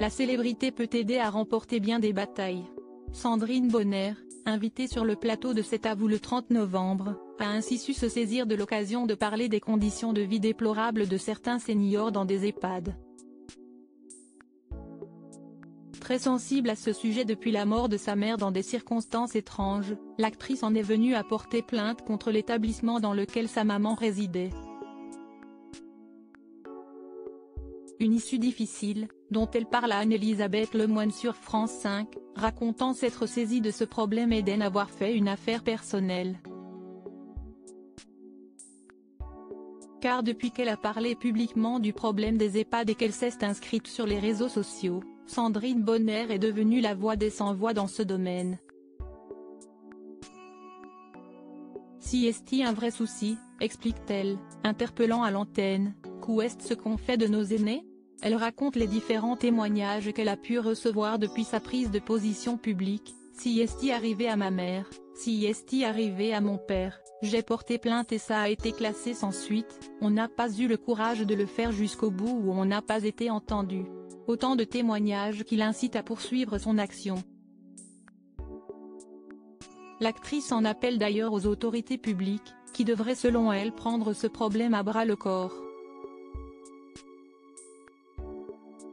La célébrité peut aider à remporter bien des batailles. Sandrine Bonner, invitée sur le plateau de C'est à vous le 30 novembre, a ainsi su se saisir de l'occasion de parler des conditions de vie déplorables de certains seniors dans des EHPAD. Très sensible à ce sujet depuis la mort de sa mère dans des circonstances étranges, l'actrice en est venue à porter plainte contre l'établissement dans lequel sa maman résidait. Une issue difficile, dont elle parle à Anne-Elisabeth Lemoine sur France 5, racontant s'être saisie de ce problème et d'en avoir fait une affaire personnelle. Car depuis qu'elle a parlé publiquement du problème des EHPAD et qu'elle s'est inscrite sur les réseaux sociaux, Sandrine Bonner est devenue la voix des sans-voix dans ce domaine. Si est-il un vrai souci, explique-t-elle, interpellant à l'antenne, qu'est ce qu'on fait de nos aînés? Elle raconte les différents témoignages qu'elle a pu recevoir depuis sa prise de position publique. Si est-il arrivé à ma mère, si est-il arrivé à mon père, j'ai porté plainte et ça a été classé sans suite, on n'a pas eu le courage de le faire jusqu'au bout ou on n'a pas été entendu. Autant de témoignages qui l'incitent à poursuivre son action. L'actrice en appelle d'ailleurs aux autorités publiques, qui devraient selon elle prendre ce problème à bras le corps.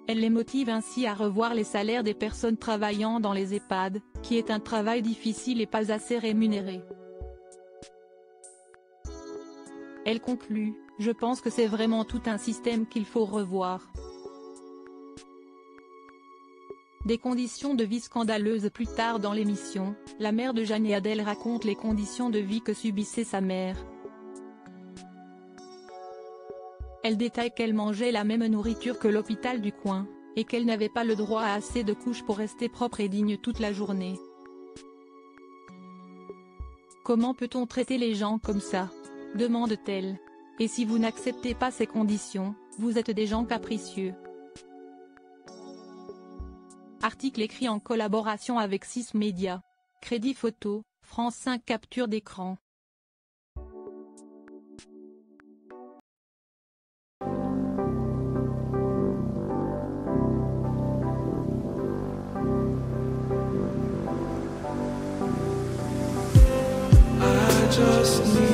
Elle les motive ainsi à revoir les salaires des personnes travaillant dans les EHPAD, qui est un travail difficile et pas assez rémunéré. Elle conclut, je pense que c'est vraiment tout un système qu'il faut revoir. Des conditions de vie scandaleuses. Plus tard dans l'émission, la mère de Jeanne et Adèle raconte les conditions de vie que subissait sa mère. Elle détaille qu'elle mangeait la même nourriture que l'hôpital du coin, et qu'elle n'avait pas le droit à assez de couches pour rester propre et digne toute la journée. Comment peut-on traiter les gens comme ça? Demande-t-elle. Et si vous n'acceptez pas ces conditions, vous êtes des gens capricieux. Article écrit en collaboration avec 6 médias. Crédit photo, France 5 capture d'écran. I just need